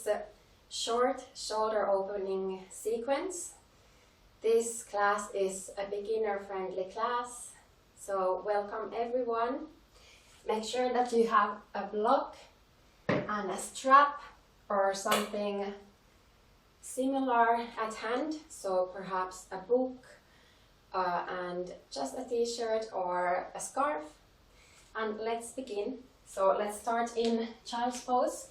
this short shoulder opening sequence. This class is a beginner friendly class, so welcome everyone. Make sure that you have a block and a strap or something similar at hand, so perhaps a book and just a t-shirt or a scarf. And let's begin. So let's start in child's pose.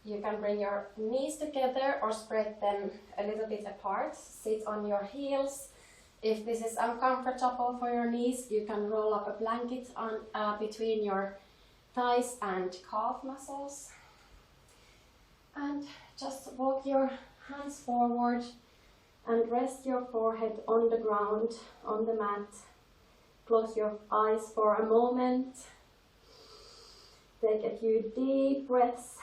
You can bring your knees together or spread them a little bit apart. Sit on your heels. If this is uncomfortable for your knees, you can roll up a blanket on between your thighs and calf muscles. And just walk your hands forward and rest your forehead on the ground, on the mat. Close your eyes for a moment. Take a few deep breaths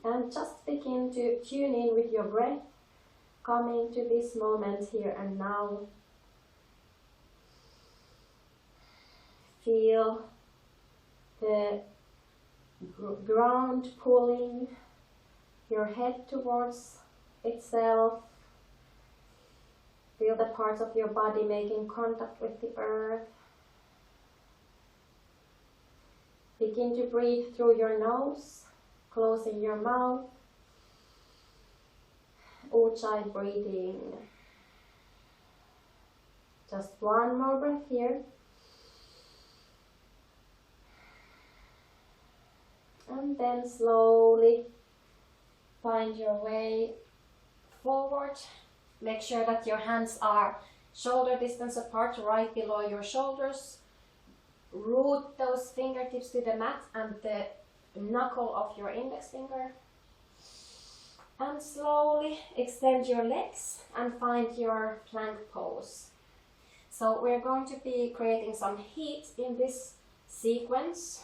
and just begin to tune in with your breath, coming to this moment here and now. Feel the ground pulling your head towards itself. Feel the parts of your body making contact with the earth. Begin to breathe through your nose, closing your mouth. Ujjayi breathing. Just one more breath here. And then slowly find your way forward. Make sure that your hands are shoulder distance apart, right below your shoulders. Root those fingertips to the mat and the knuckle of your index finger. And slowly extend your legs and find your plank pose. So we're going to be creating some heat in this sequence.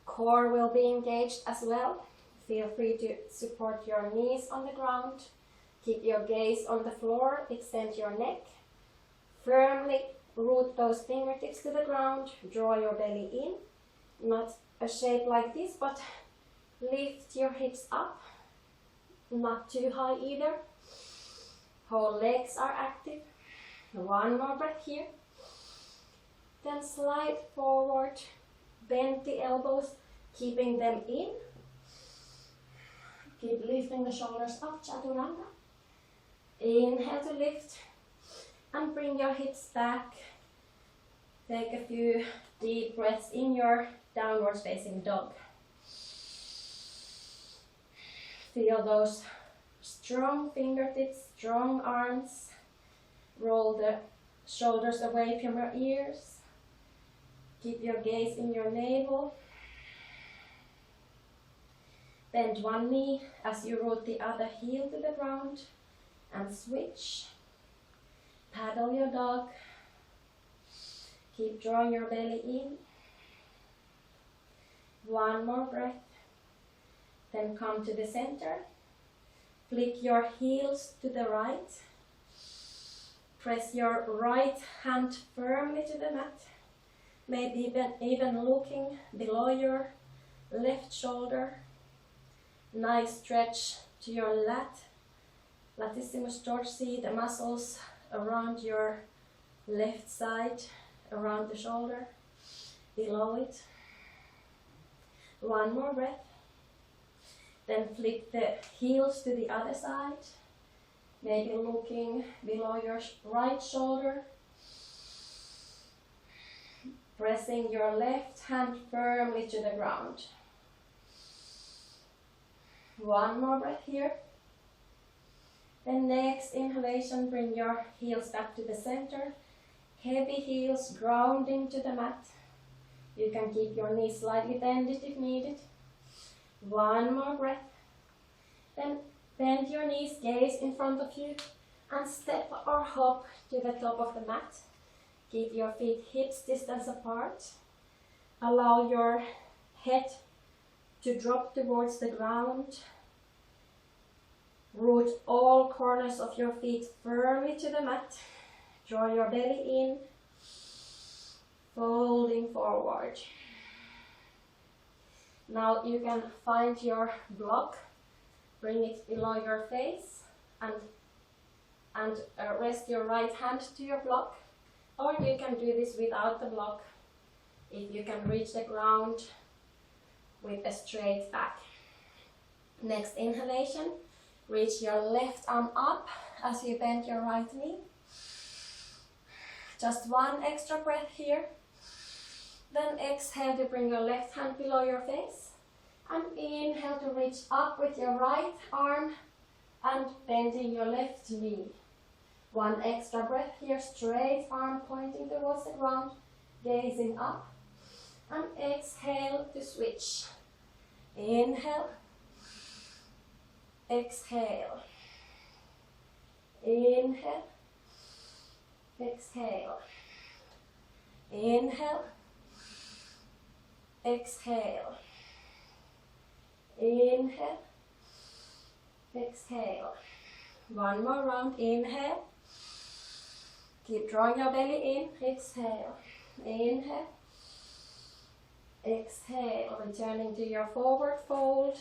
Core will be engaged as well. Feel free to support your knees on the ground. Keep your gaze on the floor, extend your neck. Firmly root those fingertips to the ground, draw your belly in. Not a shape like this, but lift your hips up. Not too high either. Whole legs are active. One more breath here. Then slide forward, bend the elbows, keeping them in. Keep lifting the shoulders up, Chaturanga. Inhale to lift and bring your hips back. Take a few deep breaths in your downwards facing dog. Feel those strong fingertips, strong arms. Roll the shoulders away from your ears. Keep your gaze in your navel. Bend one knee as you root the other heel to the ground. And switch. Paddle your dog. Keep drawing your belly in. One more breath. Then come to the center. Flick your heels to the right. Press your right hand firmly to the mat. Maybe even looking below your left shoulder. Nice stretch to your lat. Latissimus dorsi, the muscles around your left side, around the shoulder, below it. One more breath. Then flick the heels to the other side, maybe looking below your right shoulder. Pressing your left hand firmly to the ground. One more breath here. Then next inhalation, bring your heels back to the center. Heavy heels grounding to the mat. You can keep your knees slightly bended if needed. One more breath. Then bend your knees, gaze in front of you, and step or hop to the top of the mat. Keep your feet hips distance apart. Allow your head to drop towards the ground. Root all corners of your feet firmly to the mat. Draw your belly in, folding forward. Now you can find your block, bring it below your face, and rest your right hand to your block, or you can do this without the block if you can reach the ground with a straight back. Next inhalation, reach your left arm up as you bend your right knee. Just one extra breath here. Then exhale to bring your left hand below your face, and inhale to reach up with your right arm and bending your left knee. One extra breath here, straight arm pointing towards the ground, gazing up, and exhale to switch. Inhale, exhale, inhale, exhale, inhale, exhale, inhale, exhale. One more round, inhale. Keep drawing your belly in, exhale, inhale, exhale, returning to your forward fold.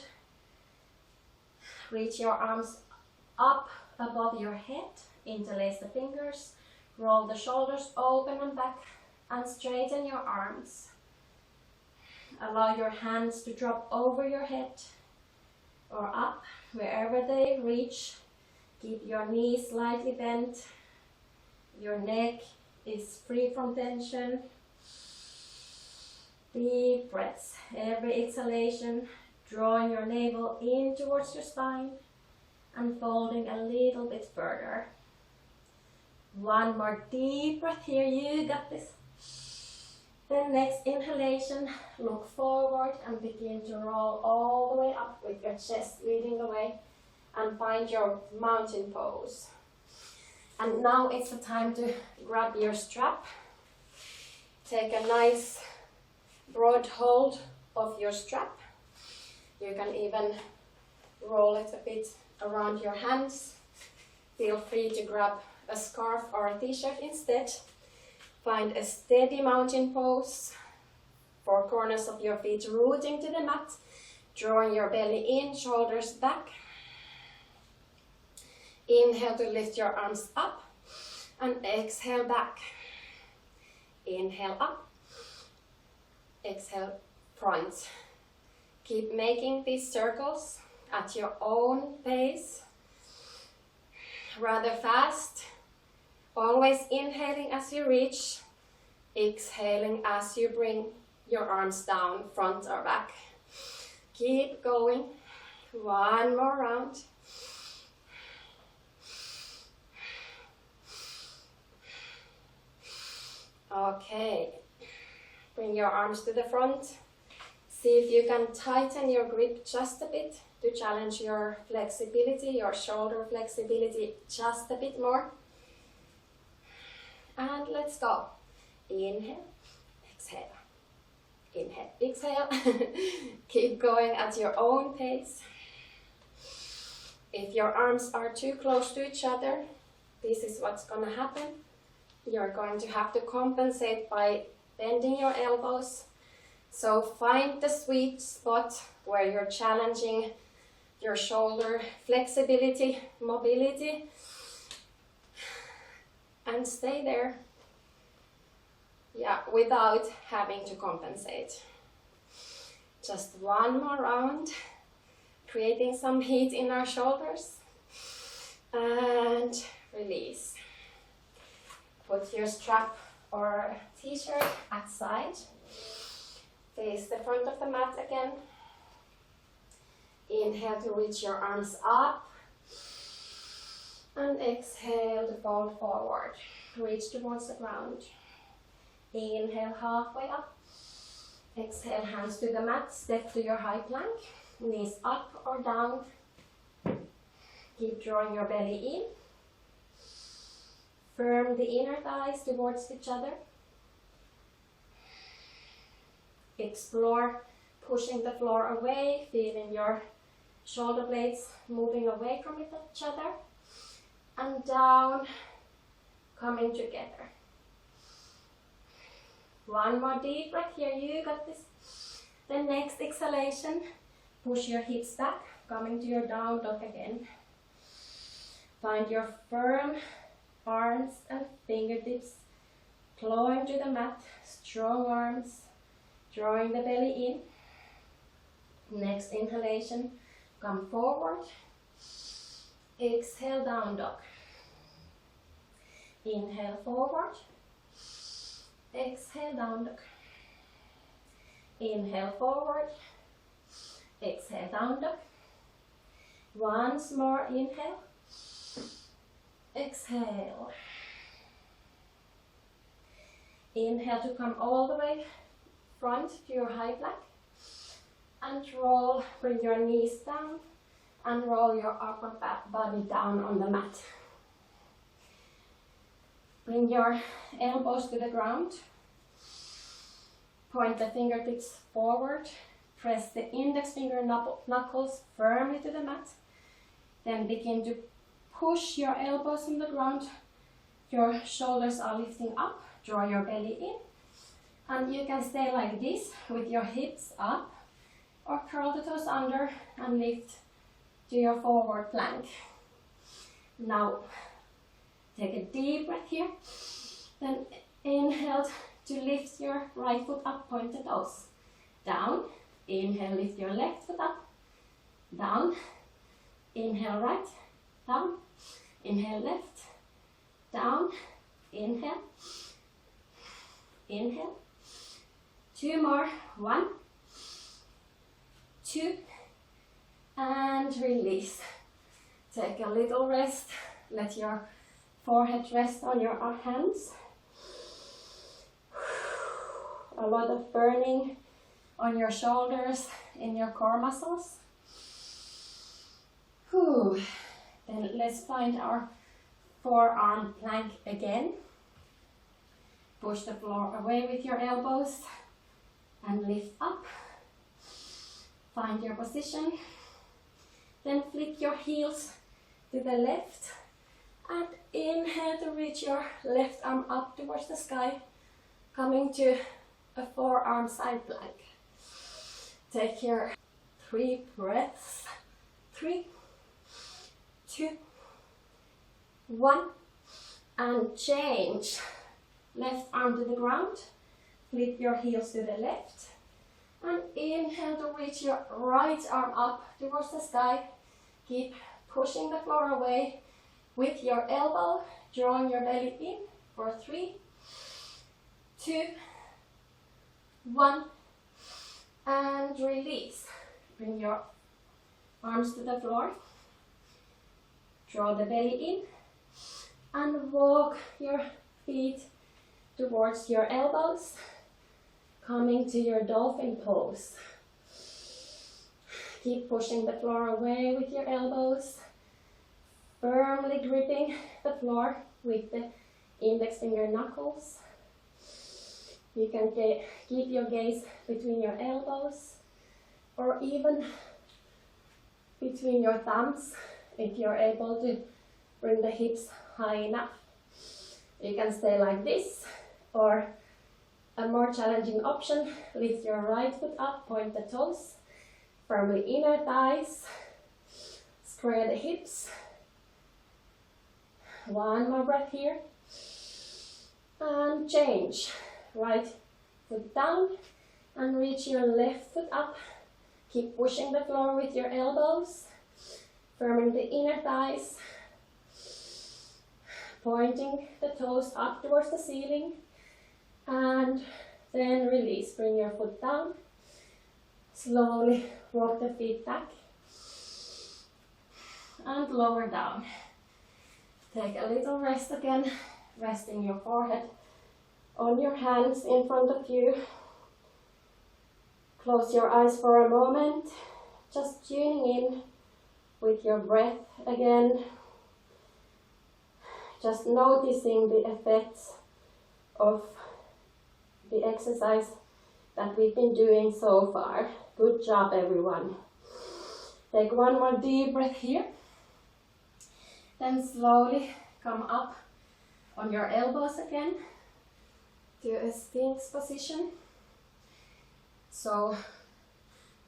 Reach your arms up above your head, interlace the fingers, roll the shoulders open and back, and straighten your arms. Allow your hands to drop over your head or up, wherever they reach. Keep your knees slightly bent. Your neck is free from tension. Deep breaths. Every exhalation, drawing your navel in towards your spine and folding a little bit further. One more deep breath here, you got this. Then next inhalation, look forward and begin to roll all the way up with your chest leading the way and find your mountain pose. And now it's the time to grab your strap. Take a nice broad hold of your strap. You can even roll it a bit around your hands. Feel free to grab a scarf or a t-shirt instead. Find a steady mountain pose. Four corners of your feet rooting to the mat. Drawing your belly in, shoulders back. Inhale to lift your arms up and exhale back. Inhale up, exhale front. Keep making these circles at your own pace, rather fast. Always inhaling as you reach, exhaling as you bring your arms down, front or back. Keep going. One more round. Okay, bring your arms to the front. See if you can tighten your grip just a bit to challenge your flexibility, your shoulder flexibility just a bit more. And let's go. Inhale, exhale, inhale, exhale. Keep going at your own pace. If your arms are too close to each other, this is what's gonna happen. You're going to have to compensate by bending your elbows. So find the sweet spot where you're challenging your shoulder flexibility, mobility, and stay there. Yeah, without having to compensate. Just one more round, creating some heat in our shoulders, and release. Put your strap or t-shirt outside. Face the front of the mat again. Inhale to reach your arms up. And exhale to fold forward. Reach towards the ground. Inhale halfway up. Exhale, hands to the mat. Step to your high plank. Knees up or down. Keep drawing your belly in. Firm the inner thighs towards each other. Explore pushing the floor away, feeling your shoulder blades moving away from each other. And down, coming together. One more deep breath here, you got this. The next exhalation, push your hips back, coming to your down dog again. Find your firm arms and fingertips, clawing to the mat, strong arms, drawing the belly in. Next inhalation, come forward. Exhale, down dog. Inhale, forward. Exhale, down dog. Inhale, forward. Exhale, down dog. Once more, inhale. Exhale. Inhale to come all the way front to your high plank. And roll, bring your knees down and roll your upper body down on the mat. Bring your elbows to the ground. Point the fingertips forward. Press the index finger knuckles firmly to the mat. Then begin to push your elbows on the ground. Your shoulders are lifting up. Draw your belly in. And you can stay like this with your hips up. Or curl the toes under and lift to your forward plank. Now, take a deep breath here. Then inhale to lift your right foot up, point the toes. Down. Inhale, lift your left foot up. Down. Inhale, right. Down. Inhale, left. Down. Inhale. Inhale. 2 more. 1. 2, and release. Take a little rest. Let your forehead rest on your hands. A lot of burning on your shoulders, in your core muscles. Whew. Then let's find our forearm plank again. Push the floor away with your elbows and lift up. Find your position, then flick your heels to the left and inhale to reach your left arm up towards the sky, coming to a forearm side plank. Take your 3 breaths. 3, 2, 1, and change. Left arm to the ground, flip your heels to the left. And inhale to reach your right arm up towards the sky. Keep pushing the floor away with your elbow, drawing your belly in for 3, 2, 1, and release. Bring your arms to the floor. Draw the belly in and walk your feet towards your elbows. Coming to your dolphin pose. Keep pushing the floor away with your elbows, firmly gripping the floor with the index finger knuckles. You can keep your gaze between your elbows or even between your thumbs if you're able to bring the hips high enough. You can stay like this, or a more challenging option, lift your right foot up, point the toes, firmly inner thighs, square the hips. 1 more breath here. And change. Right foot down and reach your left foot up. Keep pushing the floor with your elbows, firming the inner thighs, pointing the toes up towards the ceiling. And then release. Bring your foot down. Slowly walk the feet back. And lower down. Take a little rest again. Resting your forehead on your hands in front of you. Close your eyes for a moment. Just tuning in with your breath again. Just noticing the effects of the exercise that we've been doing so far. Good job, everyone. Take 1 more deep breath here. Then slowly come up on your elbows again to a Sphinx position. So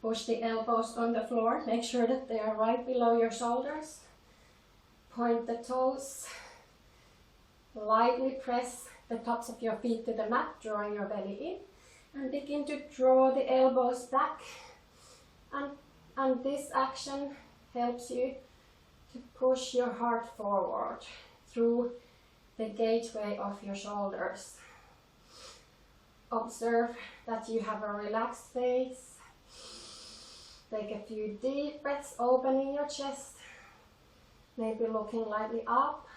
Push the elbows on the floor. Make sure that they are right below your shoulders. Point the toes. Lightly press the tops of your feet to the mat, drawing your belly in. And begin to draw the elbows back. And this action helps you to push your heart forward through the gateway of your shoulders. Observe that you have a relaxed face. Take a few deep breaths, opening your chest, maybe looking lightly up.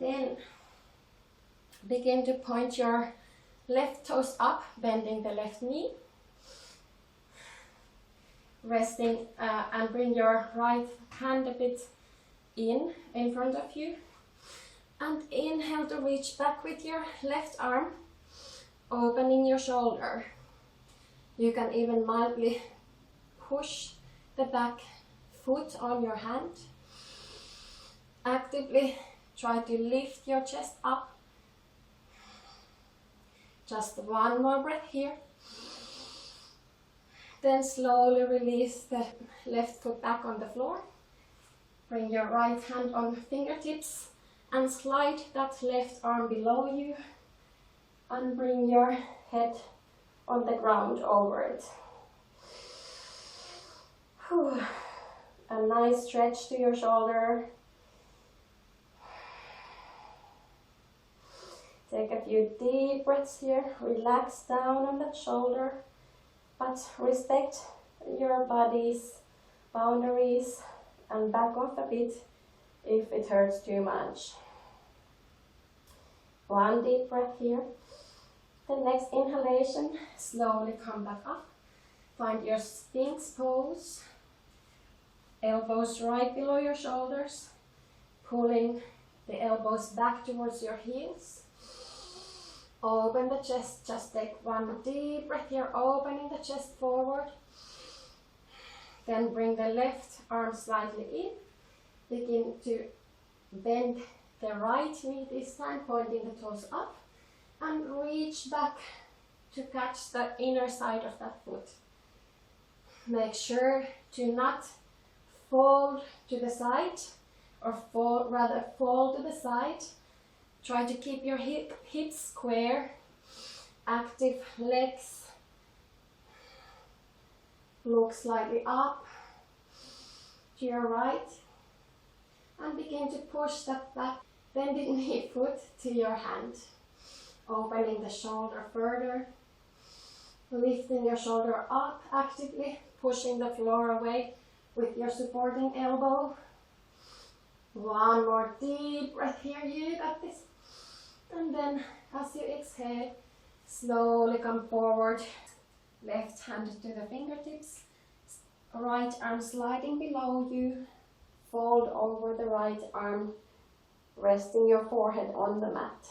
Then begin to point your left toes up, bending the left knee. Resting and bring your right hand a bit in front of you. And inhale to reach back with your left arm, opening your shoulder. You can even mildly push the back foot on your hand. Actively try to lift your chest up. Just one more breath here. Then slowly release the left foot back on the floor. Bring your right hand on fingertips and slide that left arm below you. And bring your head on the ground over it. Whew. A nice stretch to your shoulder. Take a few deep breaths here. Relax down on that shoulder, but respect your body's boundaries and back off a bit if it hurts too much. One deep breath here. The next inhalation, slowly come back up. Find your Sphinx pose. Elbows right below your shoulders, pulling the elbows back towards your heels. Open the chest, just take one deep breath here, opening the chest forward. Then bring the left arm slightly in. Begin to bend the right knee this time, pointing the toes up. And reach back to catch the inner side of that foot. Make sure to not fall to the side, or fall to the side. Try to keep your hips square, active legs. Look slightly up to your right. And begin to push that back, bending knee foot to your hand. Opening the shoulder further. Lifting your shoulder up actively, pushing the floor away with your supporting elbow. One more deep breath here, you got this. And then as you exhale, slowly come forward. Left hand to the fingertips. Right arm sliding below you. Fold over the right arm, resting your forehead on the mat.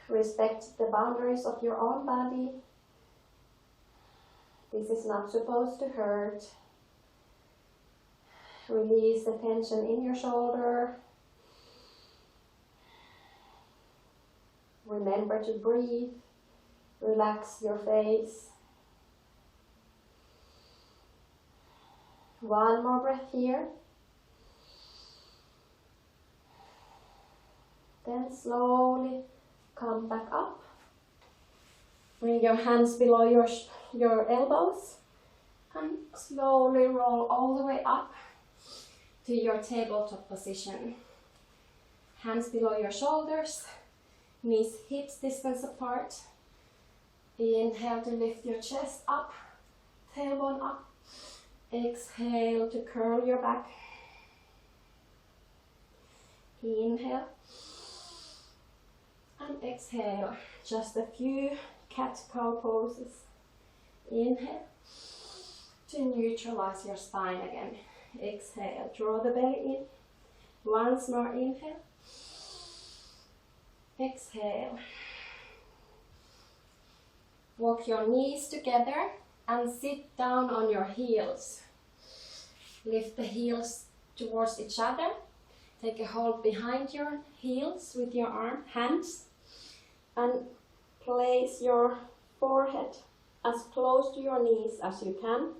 Respect the boundaries of your own body. This is not supposed to hurt. Release the tension in your shoulder. Remember to breathe. Relax your face. One more breath here. Then slowly come back up. Bring your hands below your elbows and slowly roll all the way up to your tabletop position. Hands below your shoulders, knees hips distance apart. Inhale to lift your chest up, tailbone up. Exhale to curl your back. Inhale. And exhale, just a few cat-cow poses. Inhale to neutralize your spine again. Exhale, draw the belly in. Once more, inhale. Exhale. Walk your knees together and sit down on your heels. Lift the heels towards each other. Take a hold behind your heels with your hands. and place your forehead as close to your knees as you can,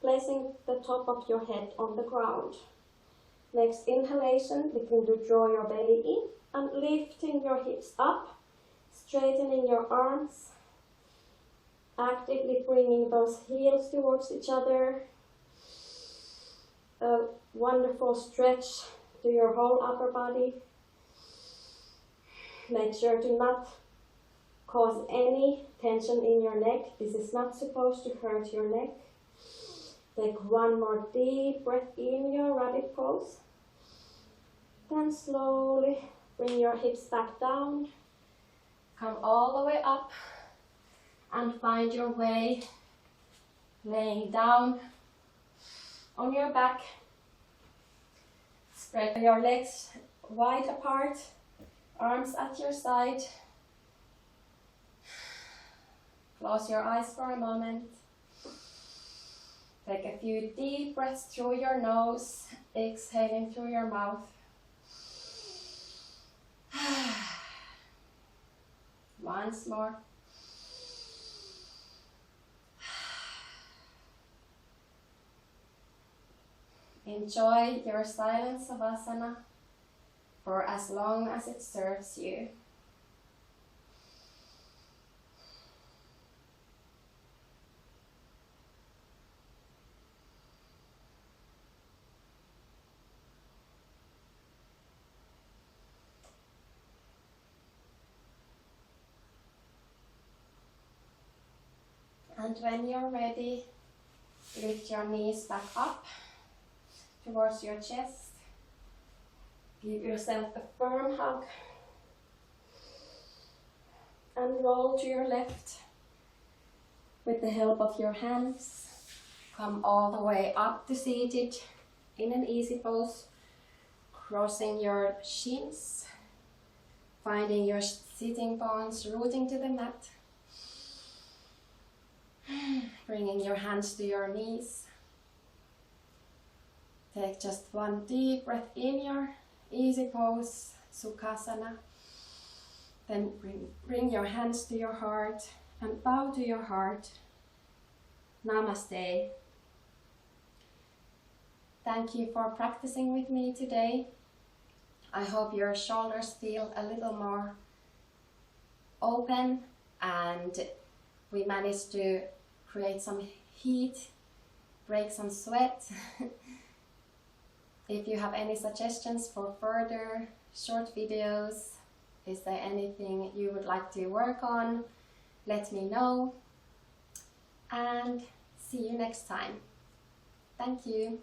placing the top of your head on the ground. Next inhalation, begin to draw your belly in and lifting your hips up, straightening your arms, actively bringing those heels towards each other. A wonderful stretch to your whole upper body. Make sure to not cause any tension in your neck. This is not supposed to hurt your neck. Take one more deep breath in your rabbit pose. Then slowly bring your hips back down. Come all the way up and find your way laying down on your back. Spread your legs wide apart, arms at your side. Close your eyes for a moment. Take a few deep breaths through your nose, exhaling through your mouth. Once more. Enjoy your silent savasana for as long as it serves you. And when you're ready, lift your knees back up towards your chest. Give yourself a firm hug. And roll to your left with the help of your hands. Come all the way up to seated in an easy pose. Crossing your shins. Finding your sitting bones rooting to the mat. Bringing your hands to your knees. Take just one deep breath in your easy pose, Sukhasana. Then bring your hands to your heart and bow to your heart. Namaste. Thank you for practicing with me today. I hope your shoulders feel a little more open and we managed to create some heat, break some sweat. If you have any suggestions for further short videos, is there anything you would like to work on, let me know. And see you next time. Thank you.